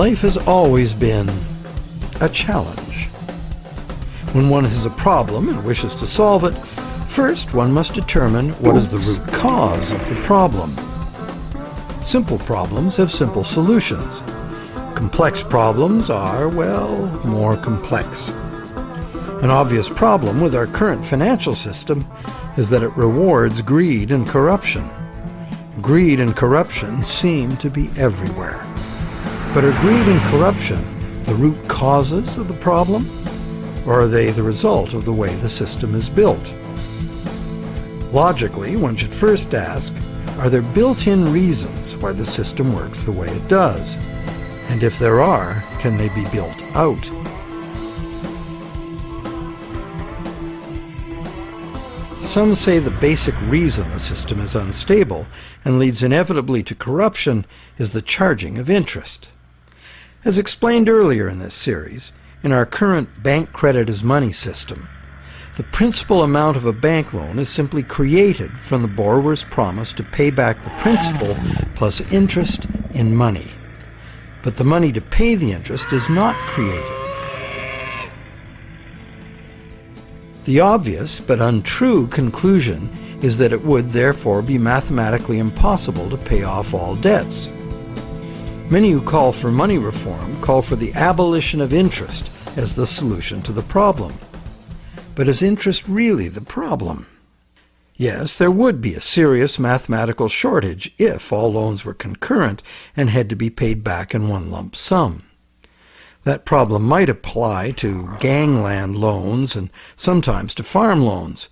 Life has always been a challenge. When one has a problem and wishes to solve it, first one must determine what is the root cause of the problem. Simple problems have simple solutions. Complex problems are, well, more complex. An obvious problem with our current financial system is that it rewards greed and corruption. Greed and corruption seem to be everywhere. But are greed and corruption the root causes of the problem, or are they the result of the way the system is built? Logically, one should first ask, are there built-in reasons why the system works the way it does? And if there are, can they be built out? Some say the basic reason the system is unstable and leads inevitably to corruption is the charging of interest. As explained earlier in this series, in our current bank credit as money system, the principal amount of a bank loan is simply created from the borrower's promise to pay back the principal plus interest in money. But the money to pay the interest is not created. The obvious but untrue conclusion is that it would therefore be mathematically impossible to pay off all debts. Many who call for money reform call for the abolition of interest as the solution to the problem. But is interest really the problem? Yes, there would be a serious mathematical shortage if all loans were concurrent and had to be paid back in one lump sum. That problem might apply to gangland loans and sometimes to farm loans,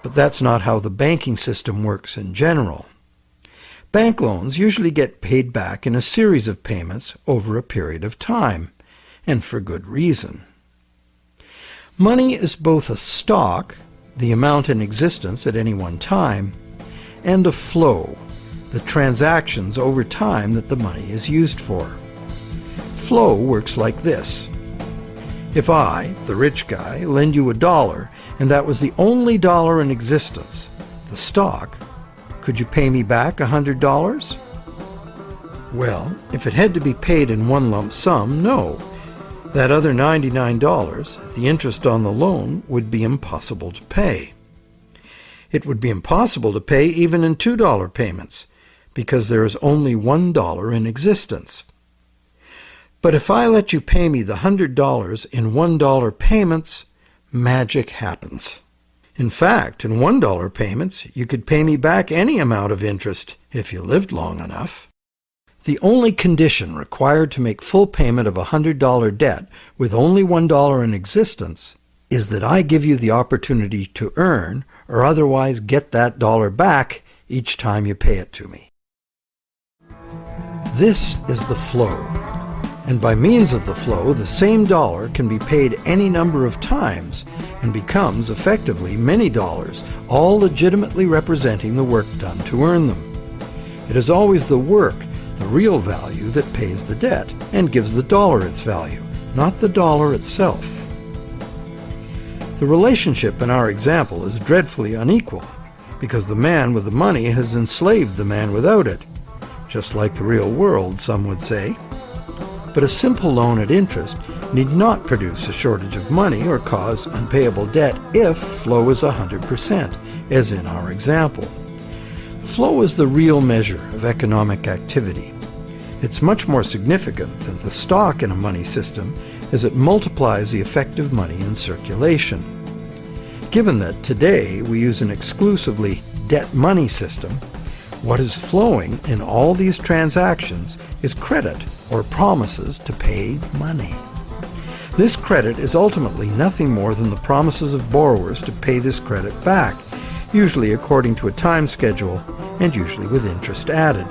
but that's not how the banking system works in general. Bank loans usually get paid back in a series of payments over a period of time, and for good reason. Money is both a stock, the amount in existence at any one time, and a flow, the transactions over time that the money is used for. Flow works like this. If I, the rich guy, lend you $1 and that was the only dollar in existence, the stock, could you pay me back $100? Well, if it had to be paid in one lump sum, no. That other $99, the interest on the loan, would be impossible to pay. It would be impossible to pay even in $2 payments, because there is only $1 in existence. But if I let you pay me the $100 in $1 payments, magic happens. In fact, in $1 payments, you could pay me back any amount of interest if you lived long enough. The only condition required to make full payment of a $100 debt with only $1 in existence is that I give you the opportunity to earn or otherwise get that dollar back each time you pay it to me. This is the flow, and by means of the flow, the same dollar can be paid any number of times and becomes effectively many dollars, all legitimately representing the work done to earn them. It is always the work, the real value, that pays the debt and gives the dollar its value, not the dollar itself. The relationship in our example is dreadfully unequal because the man with the money has enslaved the man without it, just like the real world, some would say. But a simple loan at interest need not produce a shortage of money or cause unpayable debt if flow is 100%, as in our example. Flow is the real measure of economic activity. It's much more significant than the stock in a money system, as it multiplies the effective money in circulation. Given that today we use an exclusively debt money system, what is flowing in all these transactions is credit or promises to pay money. This credit is ultimately nothing more than the promises of borrowers to pay this credit back, usually according to a time schedule and usually with interest added.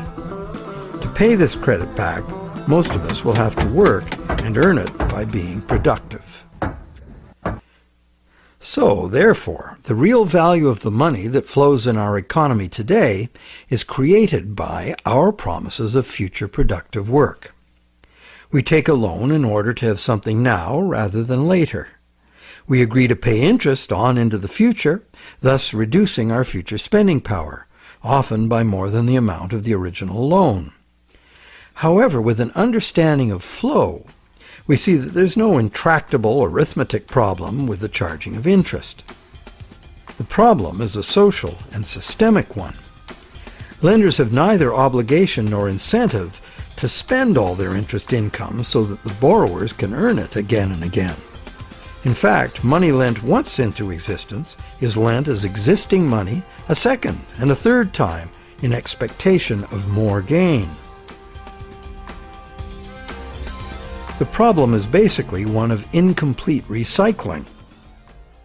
To pay this credit back, most of us will have to work and earn it by being productive. So, therefore, the real value of the money that flows in our economy today is created by our promises of future productive work. We take a loan in order to have something now rather than later. We agree to pay interest on into the future, thus reducing our future spending power, often by more than the amount of the original loan. However, with an understanding of flow, we see that there's no intractable arithmetic problem with the charging of interest. The problem is a social and systemic one. Lenders have neither obligation nor incentive to spend all their interest income so that the borrowers can earn it again and again. In fact, money lent once into existence is lent as existing money a second and a third time in expectation of more gain. The problem is basically one of incomplete recycling.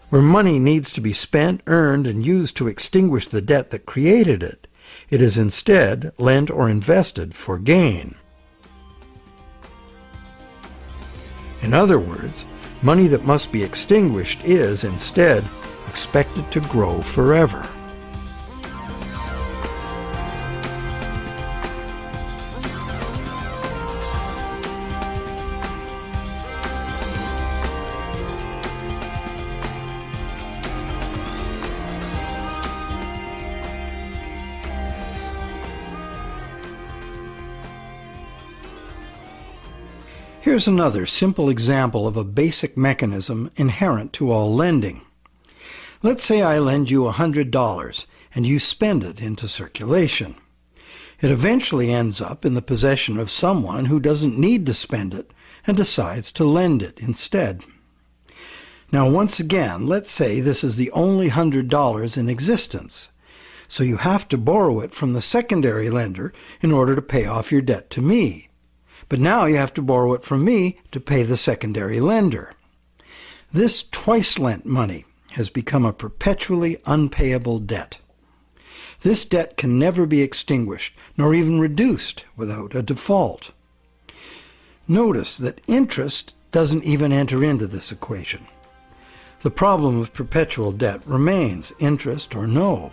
Where money needs to be spent, earned, and used to extinguish the debt that created it, it is instead lent or invested for gain. In other words, money that must be extinguished is, instead, expected to grow forever. Here's another simple example of a basic mechanism inherent to all lending. Let's say I lend you $100 and you spend it into circulation. It eventually ends up in the possession of someone who doesn't need to spend it and decides to lend it instead. Now once again, let's say this is the only $100 in existence, so you have to borrow it from the secondary lender in order to pay off your debt to me. But now you have to borrow it from me to pay the secondary lender. This twice-lent money has become a perpetually unpayable debt. This debt can never be extinguished, nor even reduced without a default. Notice that interest doesn't even enter into this equation. The problem of perpetual debt remains, interest or no.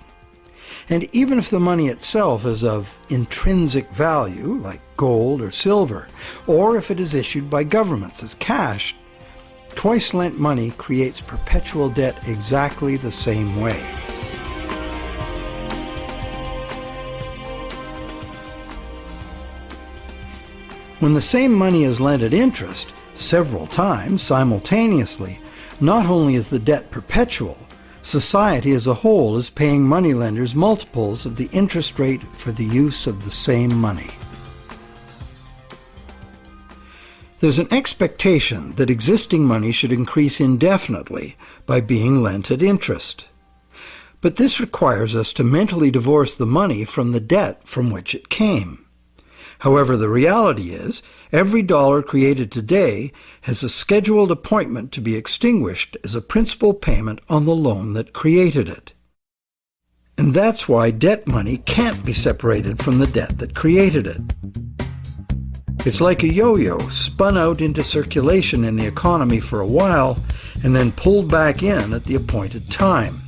And even if the money itself is of intrinsic value, like gold or silver, or if it is issued by governments as cash, twice-lent money creates perpetual debt exactly the same way. When the same money is lent at interest, several times simultaneously, not only is the debt perpetual, society as a whole is paying moneylenders multiples of the interest rate for the use of the same money. There's an expectation that existing money should increase indefinitely by being lent at interest. But this requires us to mentally divorce the money from the debt from which it came. However, the reality is, every dollar created today has a scheduled appointment to be extinguished as a principal payment on the loan that created it. And that's why debt money can't be separated from the debt that created it. It's like a yo-yo spun out into circulation in the economy for a while and then pulled back in at the appointed time.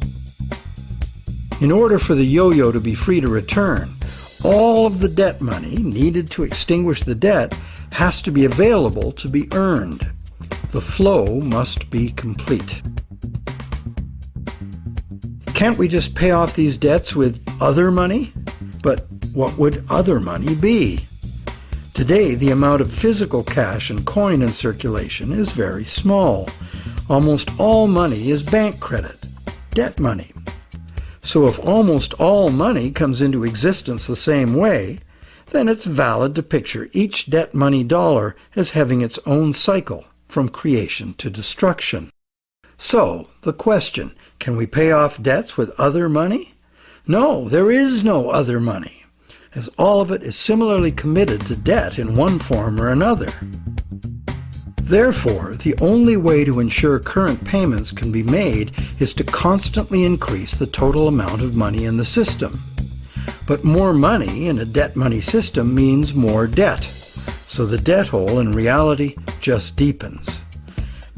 In order for the yo-yo to be free to return, all of the debt money needed to extinguish the debt has to be available to be earned. The flow must be complete. Can't we just pay off these debts with other money? But what would other money be? Today, the amount of physical cash and coin in circulation is very small. Almost all money is bank credit, debt money. So if almost all money comes into existence the same way, then it's valid to picture each debt money dollar as having its own cycle from creation to destruction. So, the question, can we pay off debts with other money? No, there is no other money, as all of it is similarly committed to debt in one form or another. Therefore, the only way to ensure current payments can be made is to constantly increase the total amount of money in the system. But more money in a debt money system means more debt, so the debt hole in reality just deepens.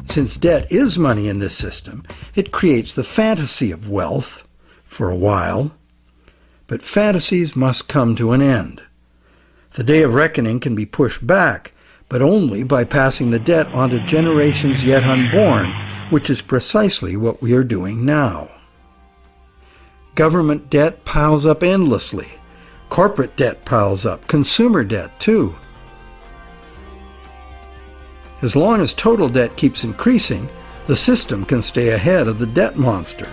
Since debt is money in this system, it creates the fantasy of wealth for a while. But fantasies must come to an end. The day of reckoning can be pushed back, but only by passing the debt on to generations yet unborn, which is precisely what we are doing now. Government debt piles up endlessly. Corporate debt piles up, consumer debt too. As long as total debt keeps increasing, the system can stay ahead of the debt monster.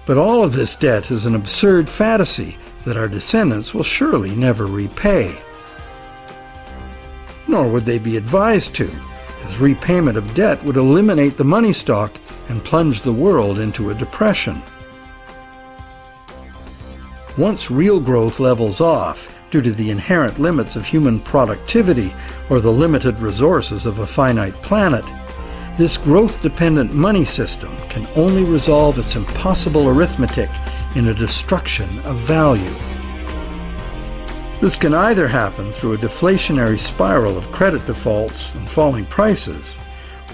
But all of this debt is an absurd fantasy that our descendants will surely never repay. Nor would they be advised to, as repayment of debt would eliminate the money stock and plunge the world into a depression. Once real growth levels off due to the inherent limits of human productivity or the limited resources of a finite planet, this growth-dependent money system can only resolve its impossible arithmetic in a destruction of value. This can either happen through a deflationary spiral of credit defaults and falling prices,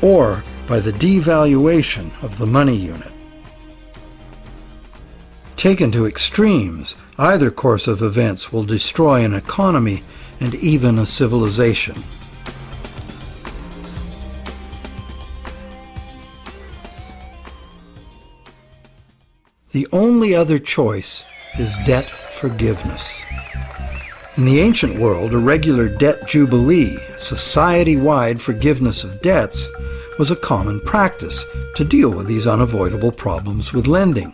or by the devaluation of the money unit. Taken to extremes, either course of events will destroy an economy and even a civilization. The only other choice is debt forgiveness. In the ancient world, a regular debt jubilee, society-wide forgiveness of debts, was a common practice to deal with these unavoidable problems with lending.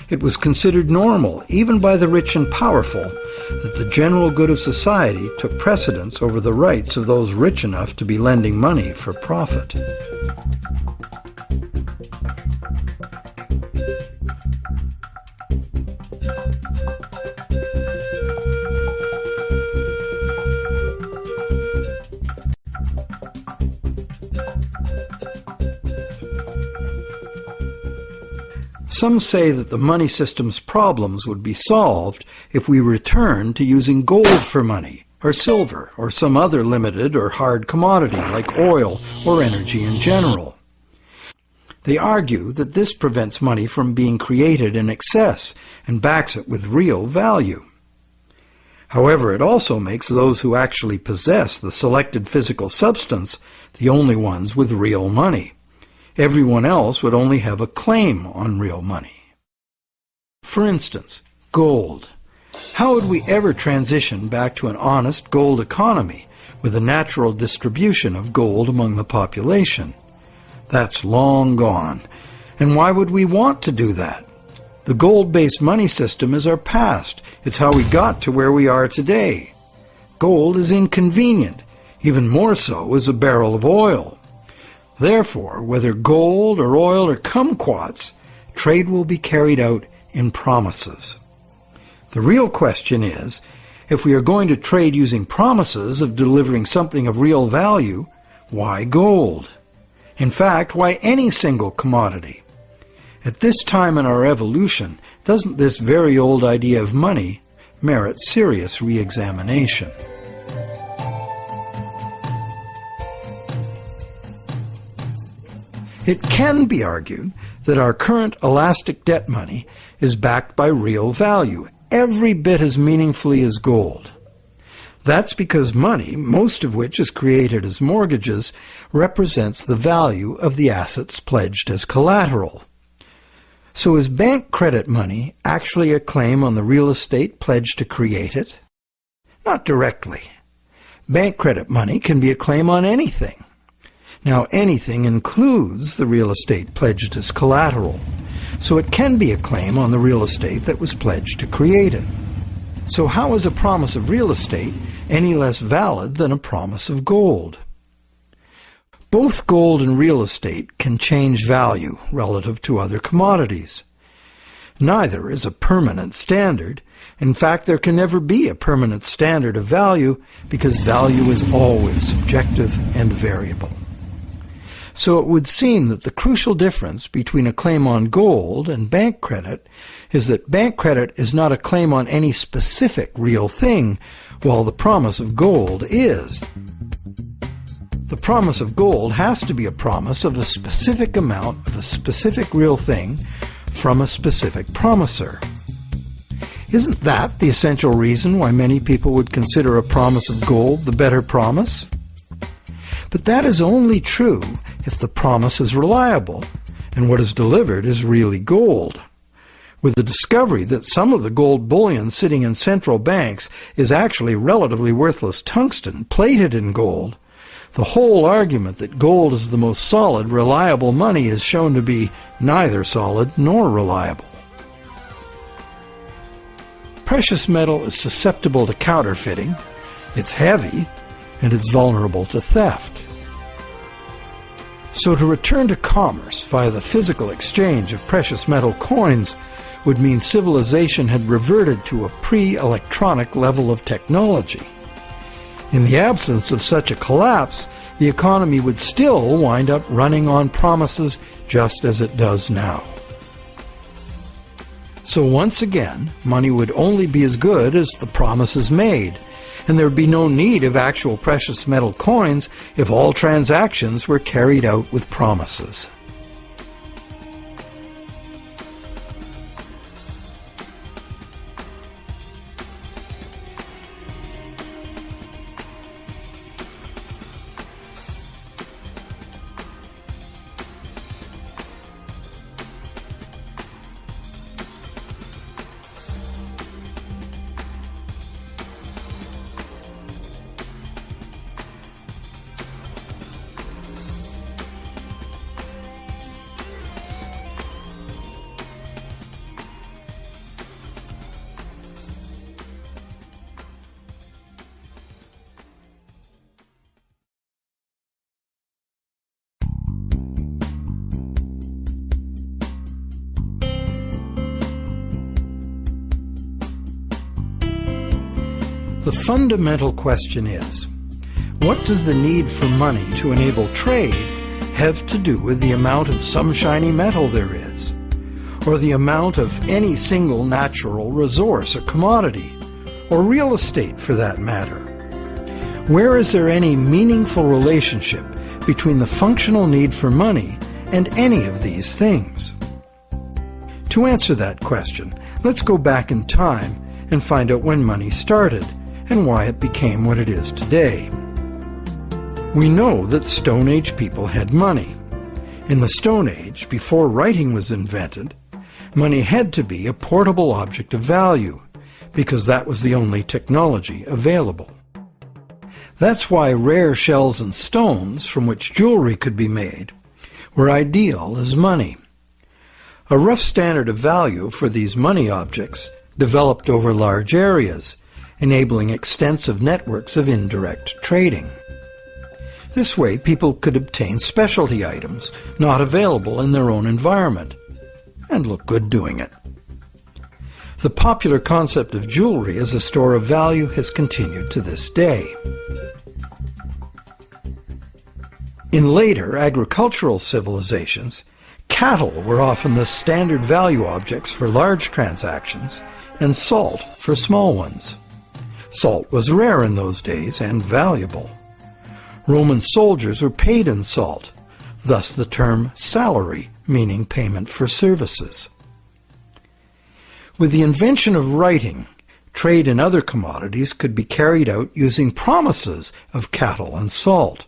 It was considered normal, even by the rich and powerful, that the general good of society took precedence over the rights of those rich enough to be lending money for profit. Some say that the money system's problems would be solved if we returned to using gold for money, or silver, or some other limited or hard commodity like oil or energy in general. They argue that this prevents money from being created in excess and backs it with real value. However, it also makes those who actually possess the selected physical substance the only ones with real money. Everyone else would only have a claim on real money. For instance, gold. How would we ever transition back to an honest gold economy with a natural distribution of gold among the population? That's long gone. And why would we want to do that? The gold-based money system is our past. It's how we got to where we are today. Gold is inconvenient. Even more so is a barrel of oil. Therefore, whether gold or oil or kumquats, trade will be carried out in promises. The real question is, if we are going to trade using promises of delivering something of real value, why gold? In fact, why any single commodity? At this time in our evolution, doesn't this very old idea of money merit serious re-examination? It can be argued that our current elastic debt money is backed by real value, every bit as meaningfully as gold. That's because money, most of which is created as mortgages, represents the value of the assets pledged as collateral. So is bank credit money actually a claim on the real estate pledged to create it? Not directly. Bank credit money can be a claim on anything. Now, anything includes the real estate pledged as collateral, so it can be a claim on the real estate that was pledged to create it. So how is a promise of real estate any less valid than a promise of gold? Both gold and real estate can change value relative to other commodities. Neither is a permanent standard. In fact, there can never be a permanent standard of value because value is always subjective and variable. So it would seem that the crucial difference between a claim on gold and bank credit is that bank credit is not a claim on any specific real thing, while the promise of gold is. The promise of gold has to be a promise of a specific amount of a specific real thing from a specific promiser. Isn't that the essential reason why many people would consider a promise of gold the better promise? But that is only true if the promise is reliable and what is delivered is really gold. with the discovery that some of the gold bullion sitting in central banks is actually relatively worthless tungsten plated in gold, the whole argument that gold is the most solid, reliable money is shown to be neither solid nor reliable. Precious metal is susceptible to counterfeiting, it's heavy, and it's vulnerable to theft. So to return to commerce via the physical exchange of precious metal coins would mean civilization had reverted to a pre-electronic level of technology. In the absence of such a collapse, the economy would still wind up running on promises just as it does now. So once again, money would only be as good as the promises made, and there would be no need of actual precious metal coins if all transactions were carried out with promises. The fundamental question is, what does the need for money to enable trade have to do with the amount of some shiny metal there is, or the amount of any single natural resource or commodity, or real estate for that matter? Where is there any meaningful relationship between the functional need for money and any of these things? To answer that question, let's go back in time and find out when money started and why it became what it is today. We know that Stone Age people had money. In the Stone Age, before writing was invented, money had to be a portable object of value, because that was the only technology available. That's why rare shells and stones, from which jewelry could be made, were ideal as money. A rough standard of value for these money objects developed over large areas, enabling extensive networks of indirect trading. This way, people could obtain specialty items not available in their own environment, and look good doing it. The popular concept of jewelry as a store of value has continued to this day. In later agricultural civilizations, cattle were often the standard value objects for large transactions, and salt for small ones. Salt was rare in those days and valuable. Roman soldiers were paid in salt, thus the term salary, meaning payment for services. With the invention of writing, trade in other commodities could be carried out using promises of cattle and salt.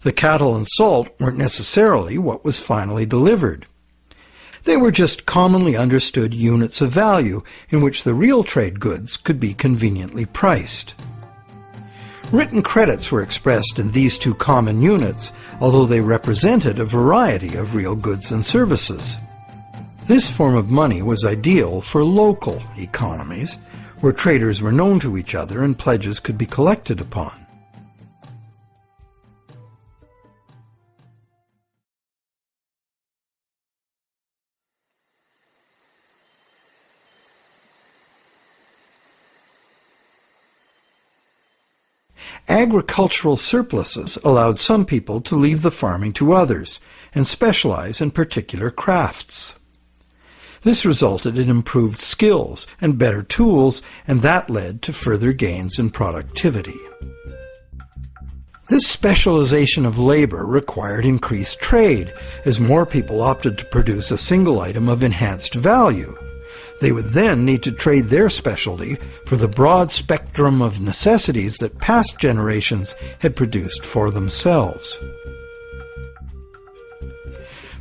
The cattle and salt weren't necessarily what was finally delivered. They were just commonly understood units of value in which the real trade goods could be conveniently priced. Written credits were expressed in these two common units, although they represented a variety of real goods and services. This form of money was ideal for local economies, where traders were known to each other and pledges could be collected upon. Agricultural surpluses allowed some people to leave the farming to others and specialize in particular crafts. This resulted in improved skills and better tools, and that led to further gains in productivity. This specialization of labor required increased trade, as more people opted to produce a single item of enhanced value. They would then need to trade their specialty for the broad spectrum of necessities that past generations had produced for themselves.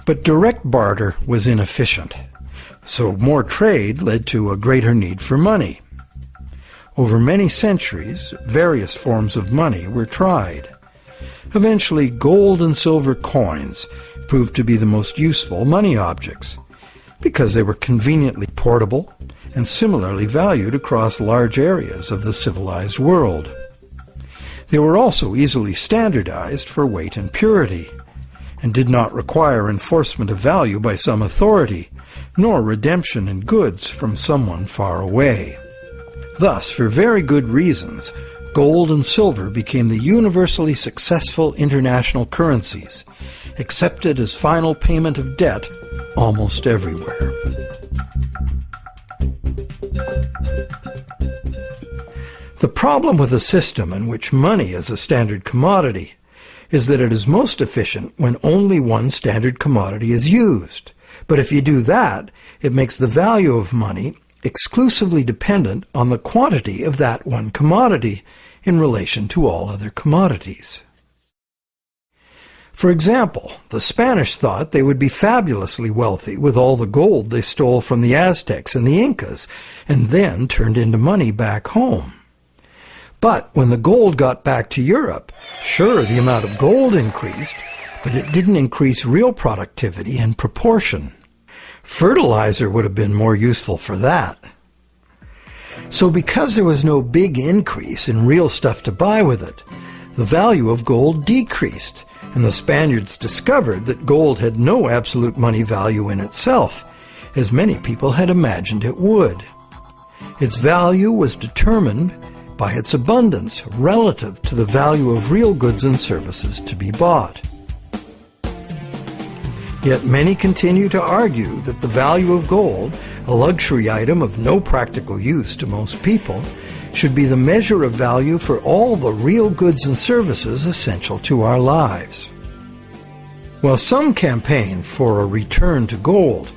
But direct barter was inefficient. So more trade led to a greater need for money. Over many centuries, various forms of money were tried. Eventually, gold and silver coins proved to be the most useful money objects because they were conveniently portable and similarly valued across large areas of the civilized world. They were also easily standardized for weight and purity, and did not require enforcement of value by some authority, nor redemption in goods from someone far away. Thus, for very good reasons, gold and silver became the universally successful international currencies, accepted as final payment of debt almost everywhere. The problem with a system in which money is a standard commodity is that it is most efficient when only one standard commodity is used. But if you do that, it makes the value of money exclusively dependent on the quantity of that one commodity in relation to all other commodities. For example, the Spanish thought they would be fabulously wealthy with all the gold they stole from the Aztecs and the Incas, and then turned into money back home. But when the gold got back to Europe, sure, the amount of gold increased, but it didn't increase real productivity in proportion. Fertilizer would have been more useful for that. So because there was no big increase in real stuff to buy with it, the value of gold decreased, and the Spaniards discovered that gold had no absolute money value in itself, as many people had imagined it would. Its value was determined by its abundance relative to the value of real goods and services to be bought. Yet many continue to argue that the value of gold, a luxury item of no practical use to most people, should be the measure of value for all the real goods and services essential to our lives. While some campaign for a return to gold,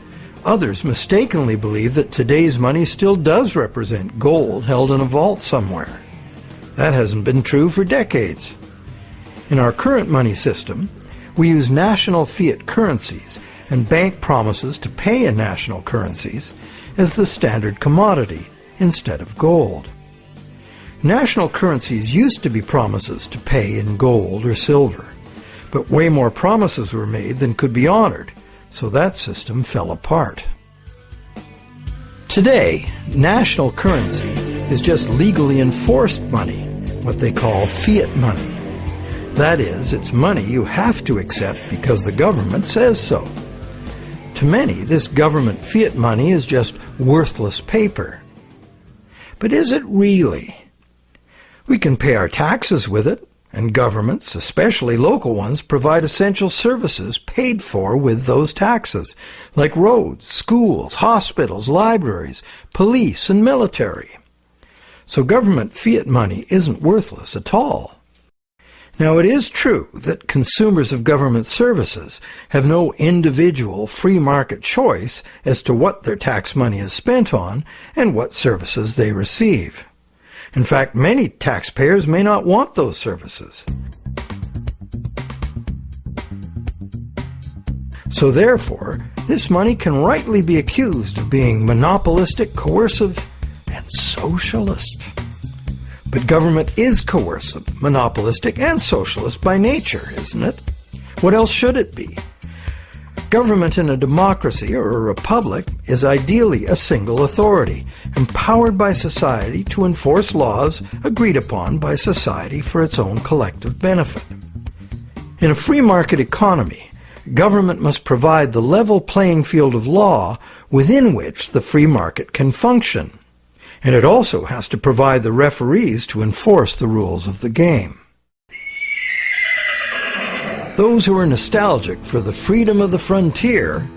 others mistakenly believe that today's money still does represent gold held in a vault somewhere. That hasn't been true for decades. In our current money system, we use national fiat currencies and bank promises to pay in national currencies as the standard commodity instead of gold. National currencies used to be promises to pay in gold or silver, but way more promises were made than could be honored, so that system fell apart. Today, national currency is just legally enforced money, what they call fiat money. That is, it's money you have to accept because the government says so. To many, this government fiat money is just worthless paper. But is it really? We can pay our taxes with it, and governments, especially local ones, provide essential services paid for with those taxes, like roads, schools, hospitals, libraries, police, and military. So government fiat money isn't worthless at all. Now, it is true that consumers of government services have no individual free market choice as to what their tax money is spent on and what services they receive. In fact, many taxpayers may not want those services. So therefore, this money can rightly be accused of being monopolistic, coercive, and socialist. But government is coercive, monopolistic, and socialist by nature, isn't it? What else should it be? Government in a democracy or a republic is ideally a single authority, empowered by society to enforce laws agreed upon by society for its own collective benefit. In a free market economy, government must provide the level playing field of law within which the free market can function. And it also has to provide the referees to enforce the rules of the game. Those who are nostalgic for the freedom of the frontier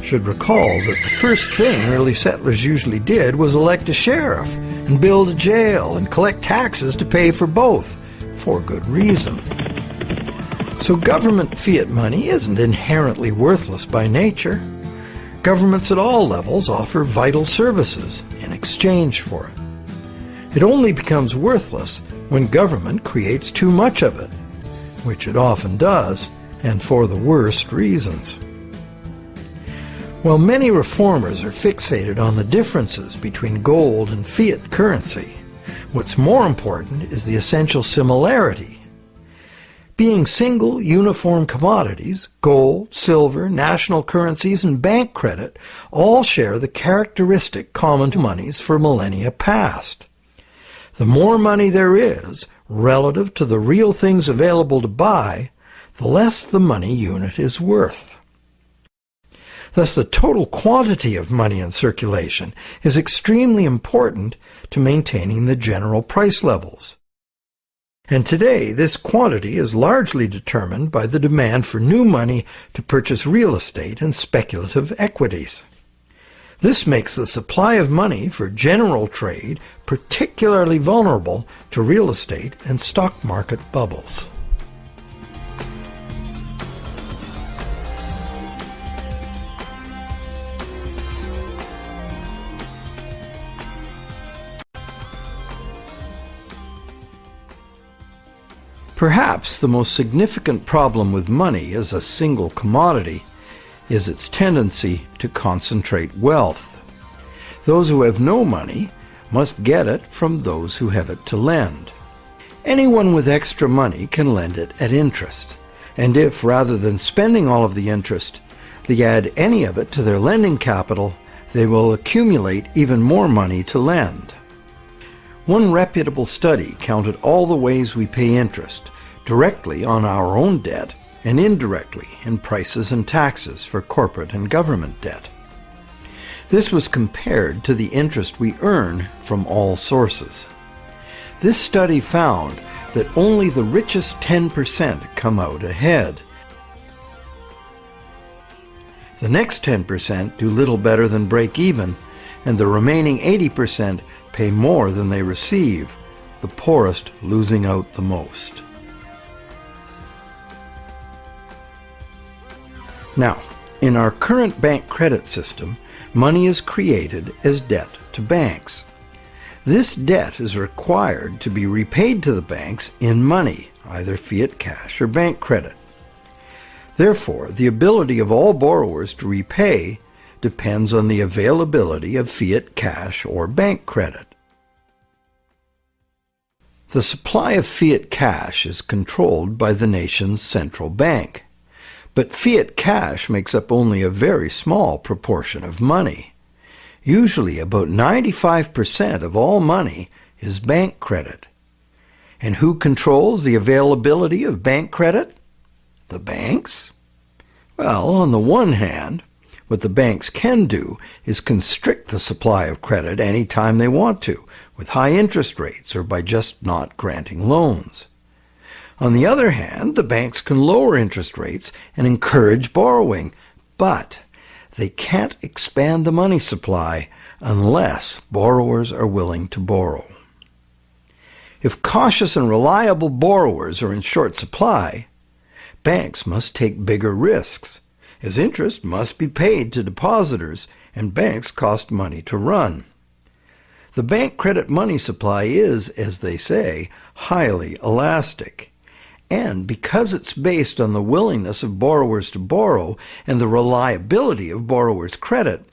should recall that the first thing early settlers usually did was elect a sheriff and build a jail and collect taxes to pay for both, for good reason. So government fiat money isn't inherently worthless by nature. Governments at all levels offer vital services in exchange for it. It only becomes worthless when government creates too much of it, which it often does, and for the worst reasons. While many reformers are fixated on the differences between gold and fiat currency, what's more important is the essential similarity. Being single, uniform commodities, gold, silver, national currencies, and bank credit all share the characteristic common to monies for millennia past. The more money there is, relative to the real things available to buy, the less the money unit is worth. Thus, the total quantity of money in circulation is extremely important to maintaining the general price levels. And today, this quantity is largely determined by the demand for new money to purchase real estate and speculative equities. This makes the supply of money for general trade particularly vulnerable to real estate and stock market bubbles. Perhaps the most significant problem with money as a single commodity is its tendency to concentrate wealth. Those who have no money must get it from those who have it to lend. Anyone with extra money can lend it at interest, and if, rather than spending all of the interest, they add any of it to their lending capital, they will accumulate even more money to lend. One reputable study counted all the ways we pay interest, directly on our own debt and indirectly in prices and taxes for corporate and government debt. This was compared to the interest we earn from all sources. This study found that only the richest 10% come out ahead. The next 10% do little better than break even, and the remaining 80% pay more than they receive, the poorest losing out the most. Now, in our current bank credit system, money is created as debt to banks. This debt is required to be repaid to the banks in money, either fiat cash or bank credit. Therefore, the ability of all borrowers to repay depends on the availability of fiat cash or bank credit. The supply of fiat cash is controlled by the nation's central bank. But fiat cash makes up only a very small proportion of money. Usually about 95% of all money is bank credit. And who controls the availability of bank credit? The banks? Well, on the one hand, what the banks can do is constrict the supply of credit any time they want to, with high interest rates or by just not granting loans. On the other hand, the banks can lower interest rates and encourage borrowing, but they can't expand the money supply unless borrowers are willing to borrow. If cautious and reliable borrowers are in short supply, banks must take bigger risks, as interest must be paid to depositors and banks cost money to run. The bank credit money supply is, as they say, highly elastic. And because it's based on the willingness of borrowers to borrow and the reliability of borrowers' credit,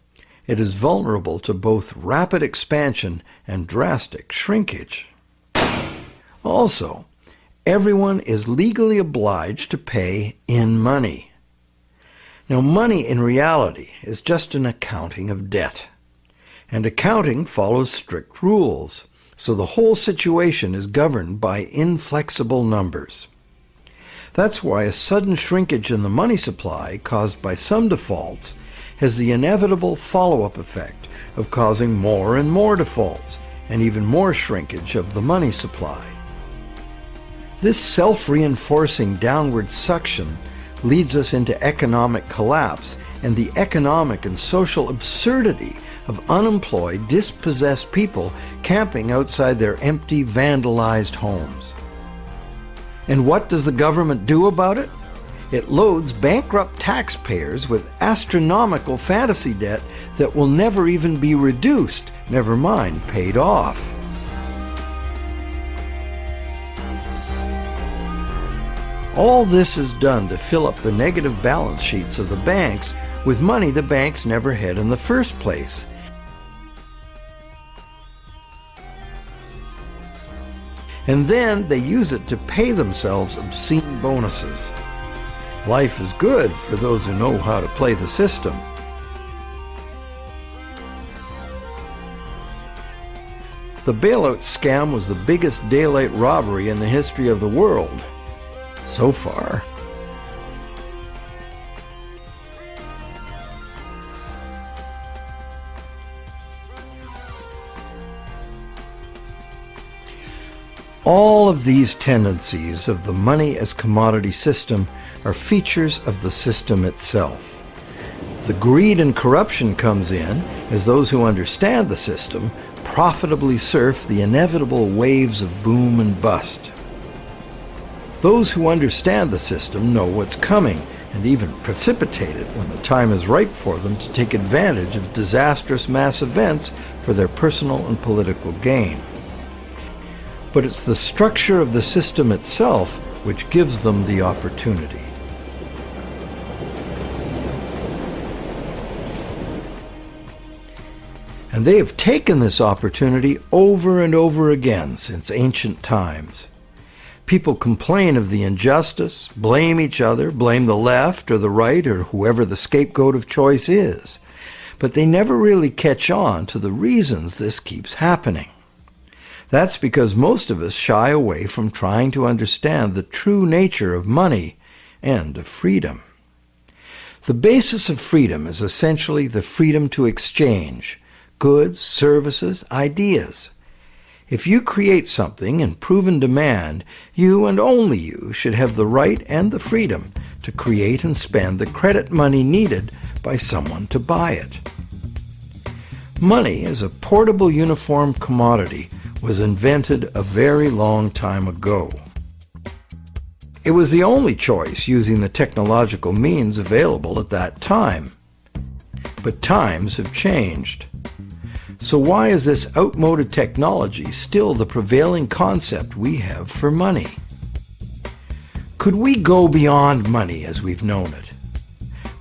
it is vulnerable to both rapid expansion and drastic shrinkage. Also, everyone is legally obliged to pay in money. Now, money in reality is just an accounting of debt, and accounting follows strict rules, so the whole situation is governed by inflexible numbers. That's why a sudden shrinkage in the money supply caused by some defaults has the inevitable follow-up effect of causing more and more defaults and even more shrinkage of the money supply. This self-reinforcing downward suction leads us into economic collapse and the economic and social absurdity of unemployed, dispossessed people camping outside their empty, vandalized homes. And what does the government do about it? It loads bankrupt taxpayers with astronomical fantasy debt that will never even be reduced, never mind paid off. All this is done to fill up the negative balance sheets of the banks with money the banks never had in the first place. And then they use it to pay themselves obscene bonuses. Life is good for those who know how to play the system. The bailout scam was the biggest daylight robbery in the history of the world. So far. All of these tendencies of the money as commodity system are features of the system itself. The greed and corruption comes in as those who understand the system profitably surf the inevitable waves of boom and bust. Those who understand the system know what's coming and even precipitate it when the time is ripe for them to take advantage of disastrous mass events for their personal and political gain. But it's the structure of the system itself which gives them the opportunity. And they have taken this opportunity over and over again since ancient times. People complain of the injustice, blame each other, blame the left or the right or whoever the scapegoat of choice is. But they never really catch on to the reasons this keeps happening. That's because most of us shy away from trying to understand the true nature of money and of freedom. The basis of freedom is essentially the freedom to exchange goods, services, ideas. If you create something in proven demand, you and only you should have the right and the freedom to create and spend the credit money needed by someone to buy it. Money as a portable uniform commodity was invented a very long time ago. It was the only choice using the technological means available at that time. But times have changed. So why is this outmoded technology still the prevailing concept we have for money? Could we go beyond money as we've known it?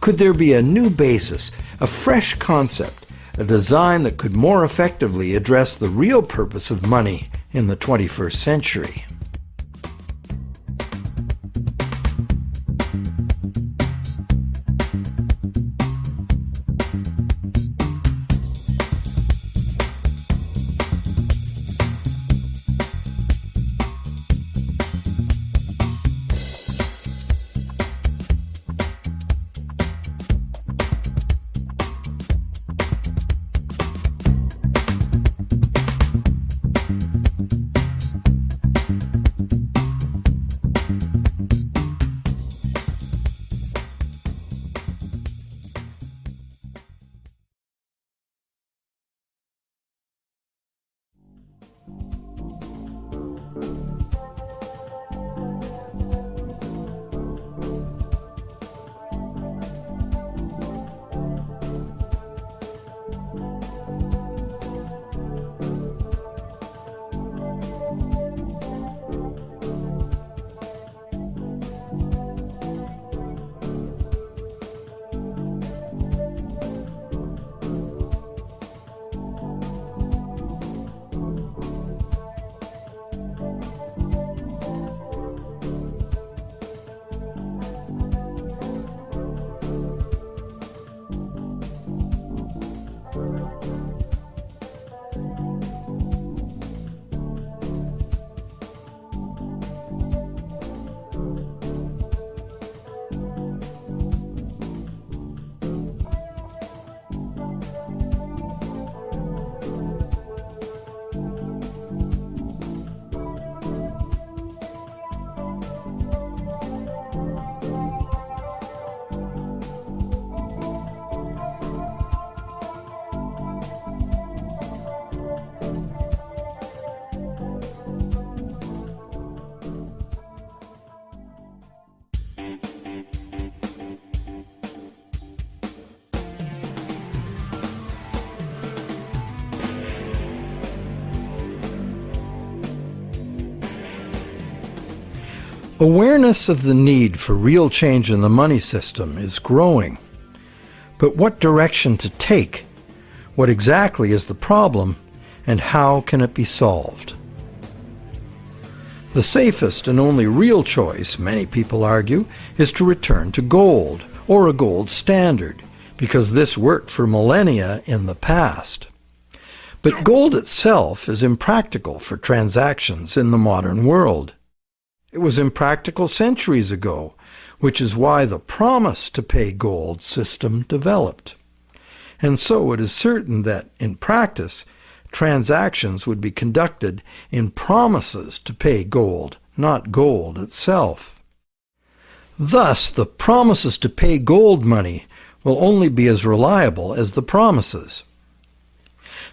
Could there be a new basis, a fresh concept, a design that could more effectively address the real purpose of money in the 21st century? Awareness of the need for real change in the money system is growing. But what direction to take? What exactly is the problem, and how can it be solved? The safest and only real choice, many people argue, is to return to gold, or a gold standard, because this worked for millennia in the past. But gold itself is impractical for transactions in the modern world. It was impractical centuries ago, which is why the promise to pay gold system developed. And so it is certain that, in practice, transactions would be conducted in promises to pay gold, not gold itself. Thus, the promises to pay gold money will only be as reliable as the promises.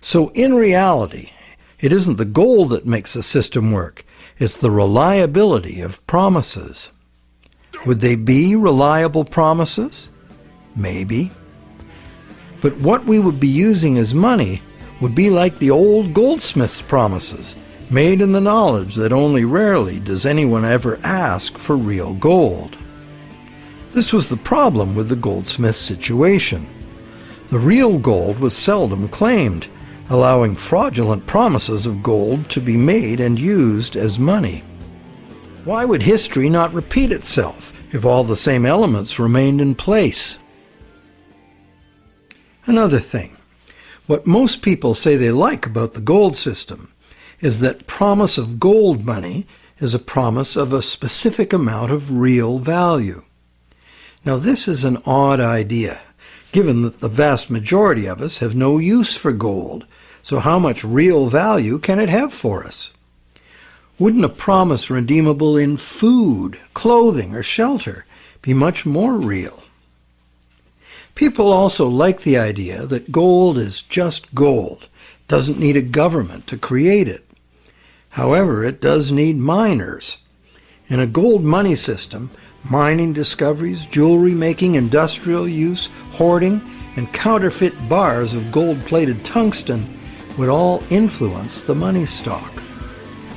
So in reality, it isn't the gold that makes the system work, it's the reliability of promises. Would they be reliable promises? Maybe. But what we would be using as money would be like the old goldsmith's promises, made in the knowledge that only rarely does anyone ever ask for real gold. This was the problem with the goldsmith situation. The real gold was seldom claimed, allowing fraudulent promises of gold to be made and used as money. Why would history not repeat itself if all the same elements remained in place? Another thing. What most people say they like about the gold system is that promise of gold money is a promise of a specific amount of real value. Now this is an odd idea, given that the vast majority of us have no use for gold, so how much real value can it have for us? Wouldn't a promise redeemable in food, clothing, or shelter be much more real? People also like the idea that gold is just gold, doesn't need a government to create it. However, it does need miners. In a gold money system, mining discoveries, jewelry making, industrial use, hoarding, and counterfeit bars of gold-plated tungsten would all influence the money stock.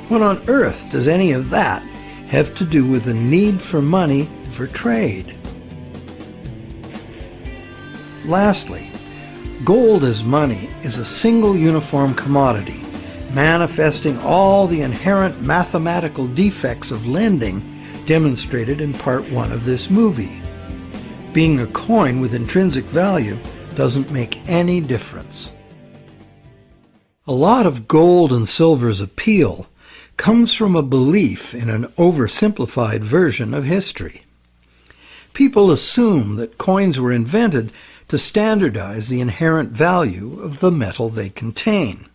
What on earth does any of that have to do with the need for money for trade? Lastly, gold as money is a single uniform commodity, manifesting all the inherent mathematical defects of lending demonstrated in Part 1 of this movie. Being a coin with intrinsic value doesn't make any difference. A lot of gold and silver's appeal comes from a belief in an oversimplified version of history. People assume that coins were invented to standardize the inherent value of the metal they contain.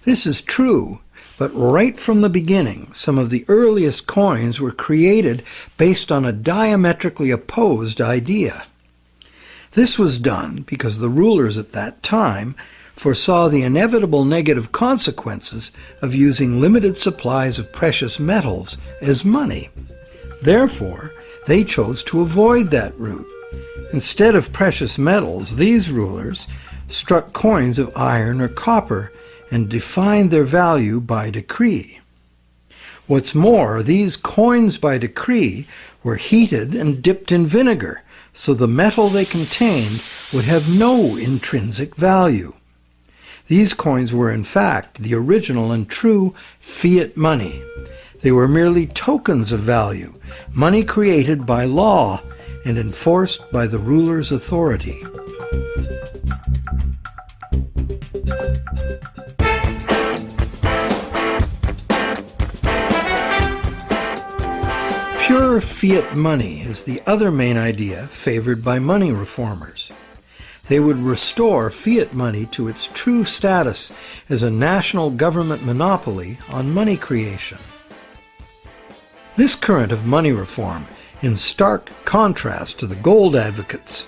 This is true, but right from the beginning, some of the earliest coins were created based on a diametrically opposed idea. This was done because the rulers at that time foresaw the inevitable negative consequences of using limited supplies of precious metals as money. Therefore, they chose to avoid that route. Instead of precious metals, these rulers struck coins of iron or copper and defined their value by decree. What's more, these coins by decree were heated and dipped in vinegar, so the metal they contained would have no intrinsic value. These coins were in fact the original and true fiat money. They were merely tokens of value, money created by law and enforced by the ruler's authority. Pure fiat money is the other main idea favored by money reformers. They would restore fiat money to its true status as a national government monopoly on money creation. This current of money reform, in stark contrast to the gold advocates,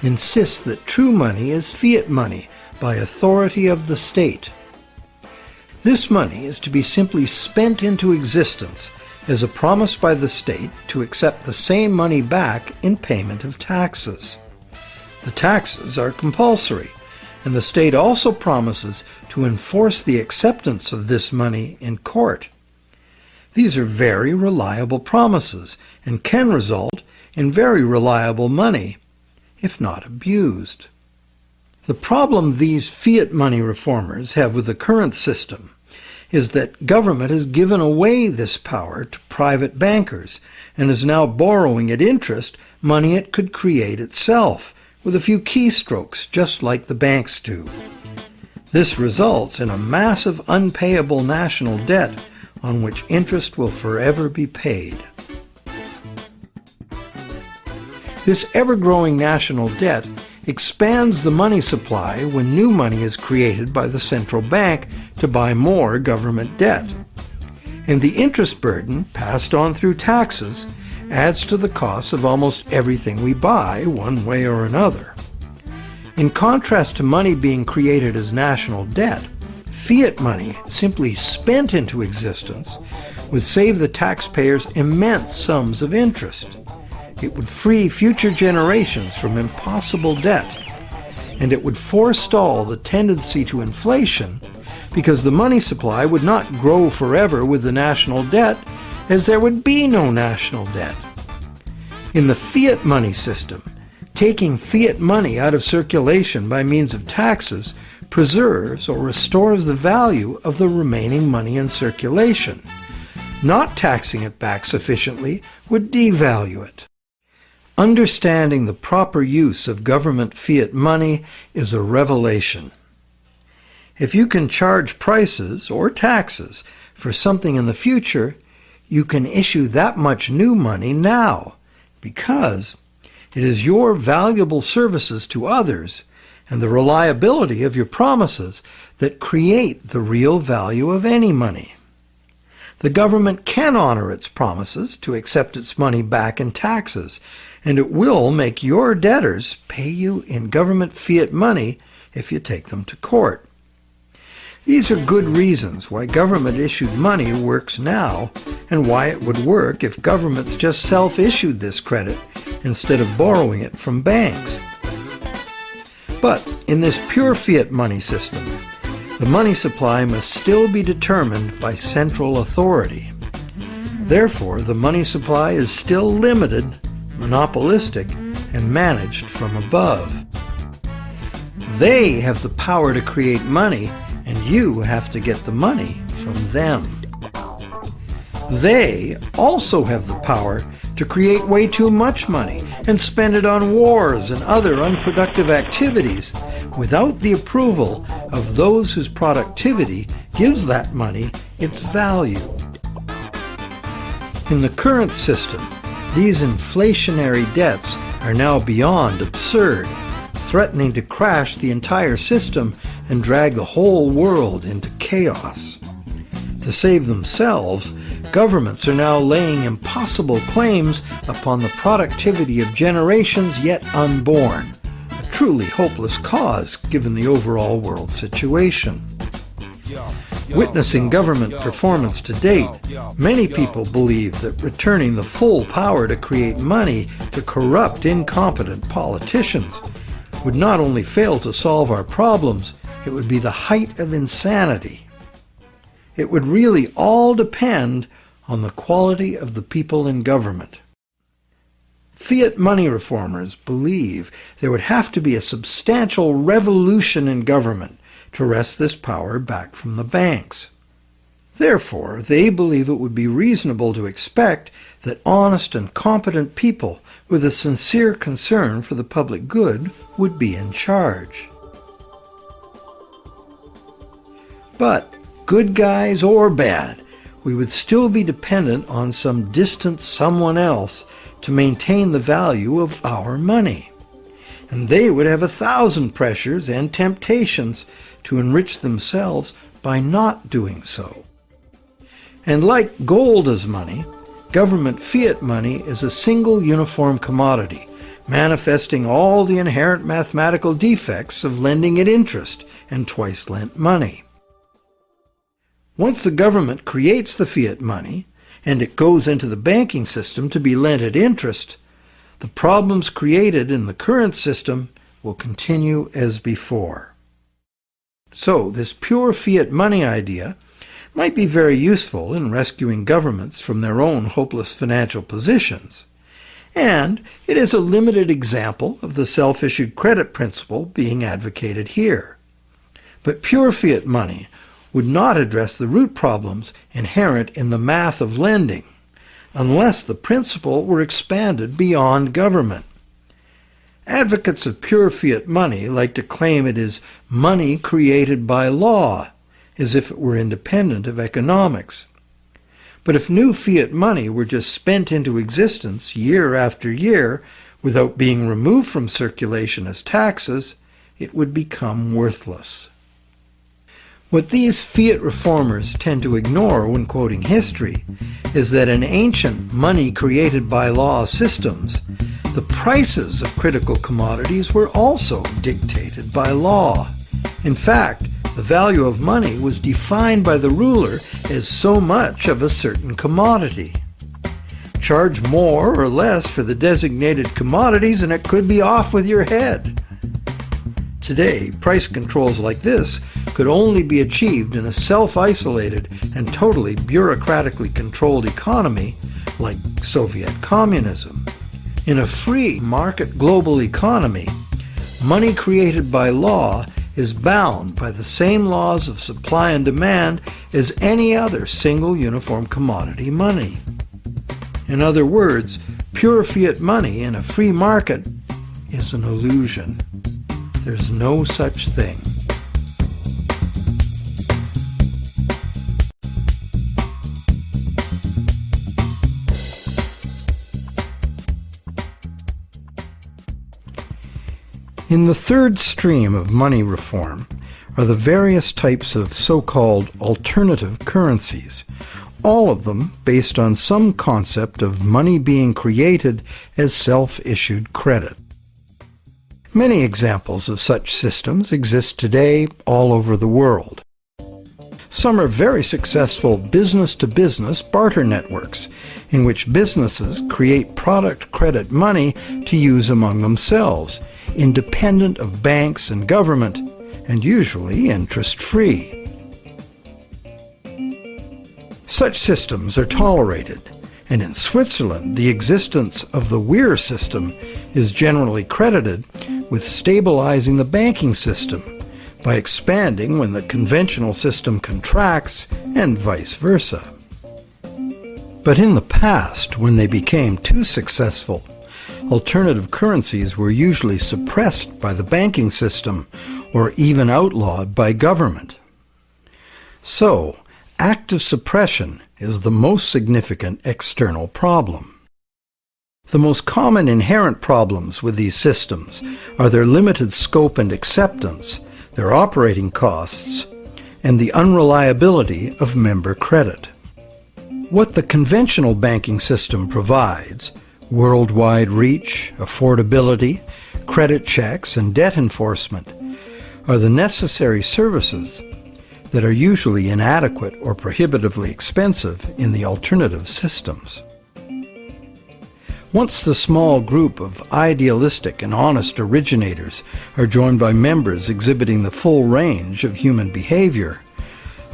insists that true money is fiat money by authority of the state. This money is to be simply spent into existence as a promise by the state to accept the same money back in payment of taxes. The taxes are compulsory, and the state also promises to enforce the acceptance of this money in court. These are very reliable promises and can result in very reliable money if not abused. The problem these fiat money reformers have with the current system is that government has given away this power to private bankers and is now borrowing at interest money it could create itself with a few keystrokes, just like the banks do. This results in a massive unpayable national debt on which interest will forever be paid. This ever-growing national debt expands the money supply when new money is created by the central bank to buy more government debt. And the interest burden, passed on through taxes, adds to the cost of almost everything we buy, one way or another. In contrast to money being created as national debt, fiat money, simply spent into existence, would save the taxpayers immense sums of interest. It would free future generations from impossible debt, and it would forestall the tendency to inflation because the money supply would not grow forever with the national debt, as there would be no national debt. In the fiat money system, taking fiat money out of circulation by means of taxes preserves or restores the value of the remaining money in circulation. Not taxing it back sufficiently would devalue it. Understanding the proper use of government fiat money is a revelation. If you can charge prices or taxes for something in the future, you can issue that much new money now, because it is your valuable services to others and the reliability of your promises that create the real value of any money. The government can honor its promises to accept its money back in taxes, and it will make your debtors pay you in government fiat money if you take them to court. These are good reasons why government-issued money works now, and why it would work if governments just self-issued this credit instead of borrowing it from banks. But in this pure fiat money system, the money supply must still be determined by central authority. Therefore, the money supply is still limited, monopolistic, and managed from above. They have the power to create money, and you have to get the money from them. They also have the power to create way too much money and spend it on wars and other unproductive activities without the approval of those whose productivity gives that money its value. In the current system, these inflationary debts are now beyond absurd, threatening to crash the entire system and drag the whole world into chaos. To save themselves, governments are now laying impossible claims upon the productivity of generations yet unborn, a truly hopeless cause given the overall world situation. Witnessing government performance to date, many people believe that returning the full power to create money to corrupt, incompetent politicians would not only fail to solve our problems, it would be the height of insanity. It would really all depend on the quality of the people in government. Fiat money reformers believe there would have to be a substantial revolution in government to wrest this power back from the banks. Therefore, they believe it would be reasonable to expect that honest and competent people with a sincere concern for the public good would be in charge. But, good guys or bad, we would still be dependent on some distant someone else to maintain the value of our money. And they would have 1,000 pressures and temptations to enrich themselves by not doing so. And like gold as money, government fiat money is a single uniform commodity, manifesting all the inherent mathematical defects of lending at interest and twice lent money. Once the government creates the fiat money, and it goes into the banking system to be lent at interest, the problems created in the current system will continue as before. So, this pure fiat money idea might be very useful in rescuing governments from their own hopeless financial positions, and it is a limited example of the self-issued credit principle being advocated here. But pure fiat money would not address the root problems inherent in the math of lending, unless the principle were expanded beyond government. Advocates of pure fiat money like to claim it is money created by law, as if it were independent of economics. But if new fiat money were just spent into existence year after year without being removed from circulation as taxes, it would become worthless. What these fiat reformers tend to ignore when quoting history is that in ancient money created by law systems, the prices of critical commodities were also dictated by law. In fact, the value of money was defined by the ruler as so much of a certain commodity. Charge more or less for the designated commodities and it could be off with your head. Today, price controls like this could only be achieved in a self-isolated and totally bureaucratically controlled economy like Soviet communism. In a free market global economy, money created by law is bound by the same laws of supply and demand as any other single uniform commodity money. In other words, pure fiat money in a free market is an illusion. There's no such thing. In the third stream of money reform are the various types of so-called alternative currencies, all of them based on some concept of money being created as self-issued credit. Many examples of such systems exist today all over the world. Some are very successful business-to-business barter networks, in which businesses create product credit money to use among themselves, independent of banks and government, and usually interest-free. Such systems are tolerated, and in Switzerland the existence of the Weir system is generally credited with stabilizing the banking system by expanding when the conventional system contracts and vice versa. But in the past, when they became too successful, alternative currencies were usually suppressed by the banking system or even outlawed by government. So, active suppression is the most significant external problem. The most common inherent problems with these systems are their limited scope and acceptance, their operating costs, and the unreliability of member credit. What the conventional banking system provides, worldwide reach, affordability, credit checks, and debt enforcement, are the necessary services that are usually inadequate or prohibitively expensive in the alternative systems. Once the small group of idealistic and honest originators are joined by members exhibiting the full range of human behavior,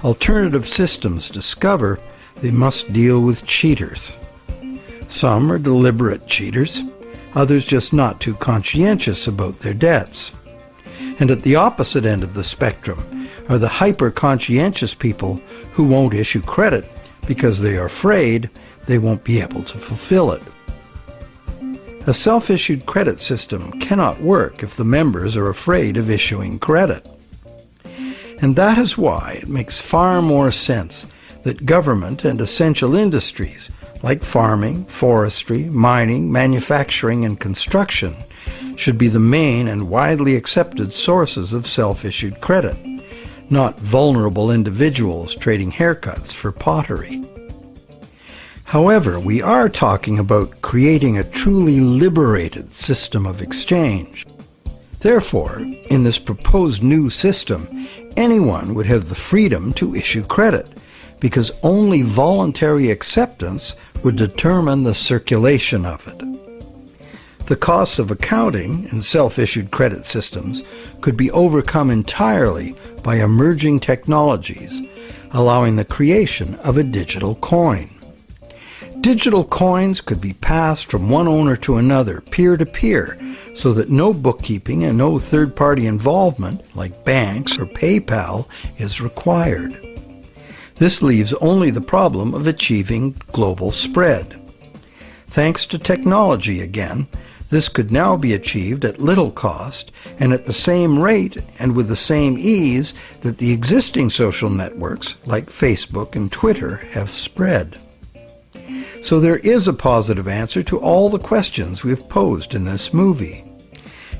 alternative systems discover they must deal with cheaters. Some are deliberate cheaters, others just not too conscientious about their debts. And at the opposite end of the spectrum are the hyper-conscientious people who won't issue credit because they are afraid they won't be able to fulfill it. A self-issued credit system cannot work if the members are afraid of issuing credit. And that is why it makes far more sense that government and essential industries like farming, forestry, mining, manufacturing, and construction should be the main and widely accepted sources of self-issued credit, not vulnerable individuals trading haircuts for pottery. However, we are talking about creating a truly liberated system of exchange. Therefore, in this proposed new system, anyone would have the freedom to issue credit, because only voluntary acceptance would determine the circulation of it. The costs of accounting in self-issued credit systems could be overcome entirely by emerging technologies, allowing the creation of a digital coin. Digital coins could be passed from one owner to another, peer-to-peer, so that no bookkeeping and no third-party involvement, like banks or PayPal, is required. This leaves only the problem of achieving global spread. Thanks to technology again, this could now be achieved at little cost and at the same rate and with the same ease that the existing social networks like Facebook and Twitter have spread. So there is a positive answer to all the questions we've posed in this movie.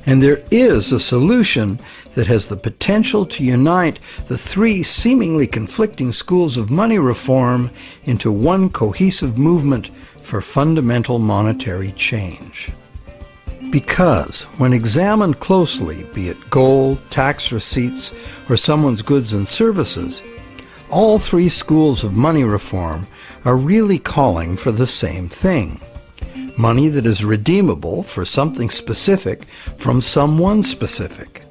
And there is a solution that has the potential to unite the three seemingly conflicting schools of money reform into one cohesive movement for fundamental monetary change. Because, when examined closely, be it gold, tax receipts, or someone's goods and services, all three schools of money reform are really calling for the same thing. Money that is redeemable for something specific from someone specific.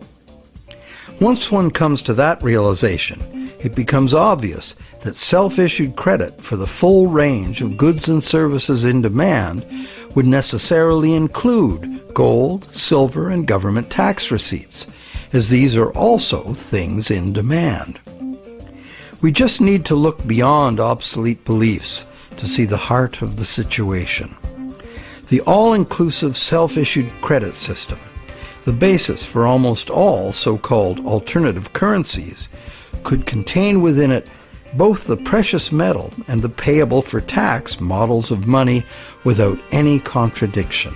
Once one comes to that realization, it becomes obvious that self-issued credit for the full range of goods and services in demand would necessarily include gold, silver, and government tax receipts, as these are also things in demand. We just need to look beyond obsolete beliefs to see the heart of the situation. The all-inclusive self-issued credit system, the basis for almost all so-called alternative currencies, could contain within it both the precious metal and the payable for tax models of money without any contradiction.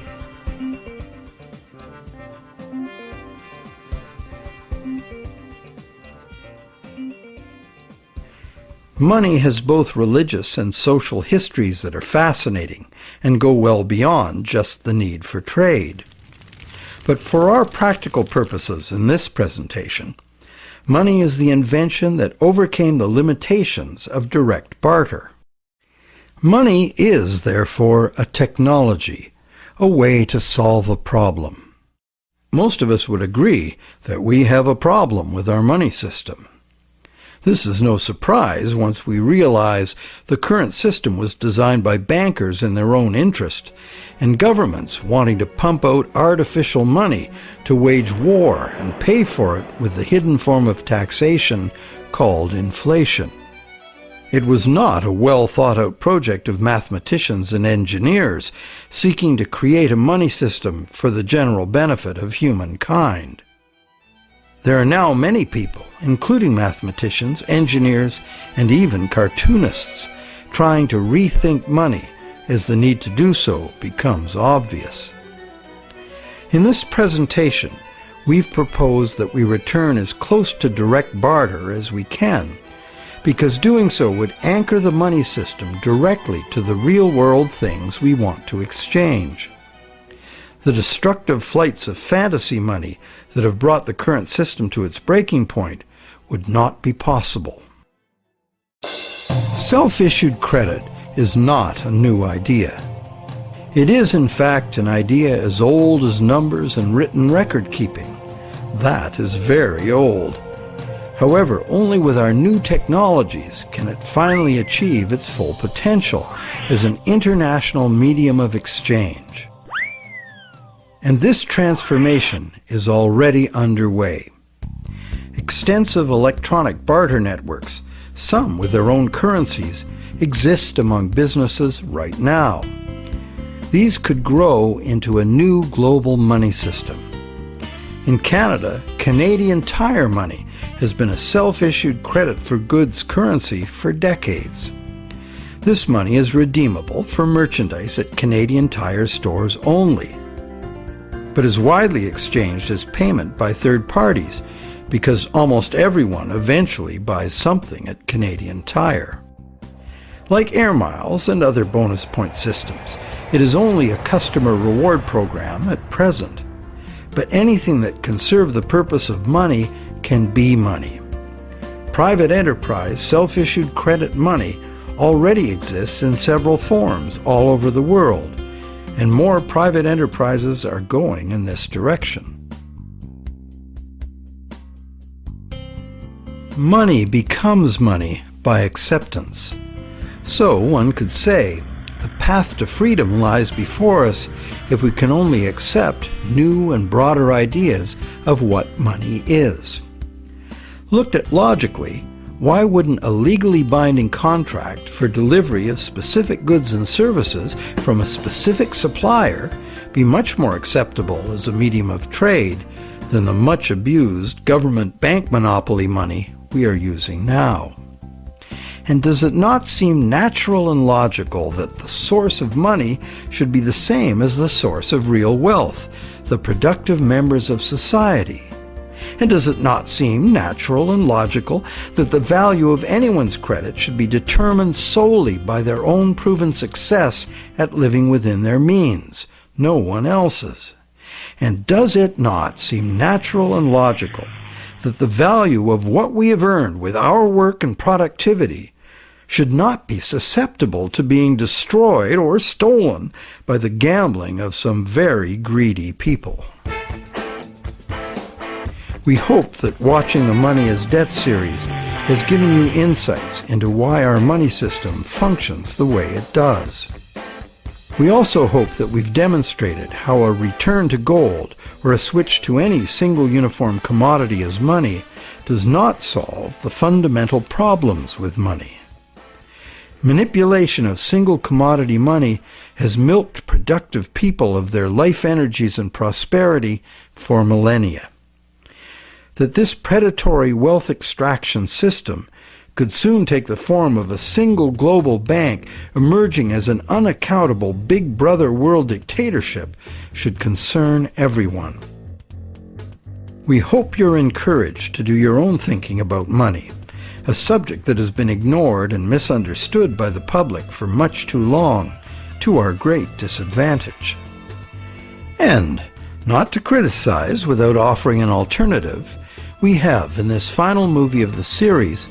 Money has both religious and social histories that are fascinating and go well beyond just the need for trade. But for our practical purposes in this presentation, money is the invention that overcame the limitations of direct barter. Money is, therefore, a technology, a way to solve a problem. Most of us would agree that we have a problem with our money system. This is no surprise once we realize the current system was designed by bankers in their own interest, and governments wanting to pump out artificial money to wage war and pay for it with the hidden form of taxation called inflation. It was not a well-thought-out project of mathematicians and engineers seeking to create a money system for the general benefit of humankind. There are now many people, including mathematicians, engineers, and even cartoonists, trying to rethink money as the need to do so becomes obvious. In this presentation, we've proposed that we return as close to direct barter as we can, because doing so would anchor the money system directly to the real-world things we want to exchange. The destructive flights of fantasy money that have brought the current system to its breaking point would not be possible. Self-issued credit is not a new idea. It is, in fact, an idea as old as numbers and written record keeping. That is very old. However, only with our new technologies can it finally achieve its full potential as an international medium of exchange. And this transformation is already underway. Extensive electronic barter networks, some with their own currencies, exist among businesses right now. These could grow into a new global money system. In Canada, Canadian Tire Money has been a self-issued credit for goods currency for decades. This money is redeemable for merchandise at Canadian Tire stores only, but is widely exchanged as payment by third parties because almost everyone eventually buys something at Canadian Tire. Like Air Miles and other bonus point systems, it is only a customer reward program at present. But anything that can serve the purpose of money can be money. Private enterprise self-issued credit money already exists in several forms all over the world, and more private enterprises are going in this direction. Money becomes money by acceptance. So one could say, the path to freedom lies before us if we can only accept new and broader ideas of what money is. Looked at logically, why wouldn't a legally binding contract for delivery of specific goods and services from a specific supplier be much more acceptable as a medium of trade than the much abused government bank monopoly money we are using now? And does it not seem natural and logical that the source of money should be the same as the source of real wealth, the productive members of society? And does it not seem natural and logical that the value of anyone's credit should be determined solely by their own proven success at living within their means, no one else's? And does it not seem natural and logical that the value of what we have earned with our work and productivity should not be susceptible to being destroyed or stolen by the gambling of some very greedy people? We hope that watching the Money is Debt series has given you insights into why our money system functions the way it does. We also hope that we've demonstrated how a return to gold or a switch to any single uniform commodity as money does not solve the fundamental problems with money. Manipulation of single commodity money has milked productive people of their life energies and prosperity for millennia. That this predatory wealth extraction system could soon take the form of a single global bank emerging as an unaccountable big brother world dictatorship should concern everyone. We hope you're encouraged to do your own thinking about money, a subject that has been ignored and misunderstood by the public for much too long, to our great disadvantage. And, not to criticize without offering an alternative, we have, in this final movie of the series,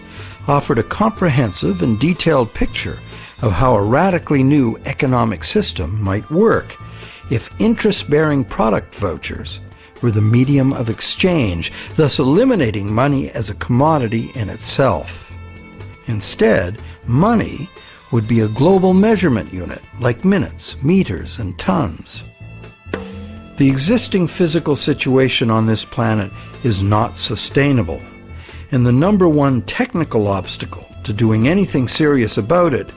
offered a comprehensive and detailed picture of how a radically new economic system might work if interest-bearing product vouchers were the medium of exchange, thus eliminating money as a commodity in itself. Instead, money would be a global measurement unit like minutes, meters, and tons. The existing physical situation on this planet is not sustainable, and the number one technical obstacle to doing anything serious about it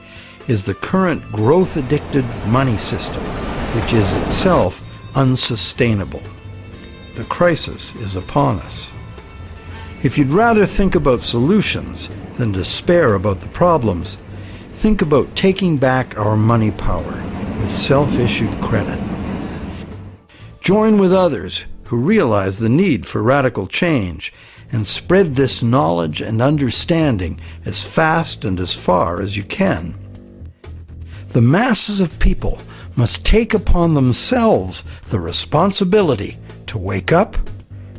is the current growth-addicted money system, which is itself unsustainable. The crisis is upon us. If you'd rather think about solutions than despair about the problems, think about taking back our money power with self-issued credit. Join with others who realize the need for radical change and spread this knowledge and understanding as fast and as far as you can. The masses of people must take upon themselves the responsibility to wake up,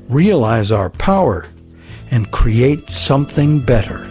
realize our power, and create something better.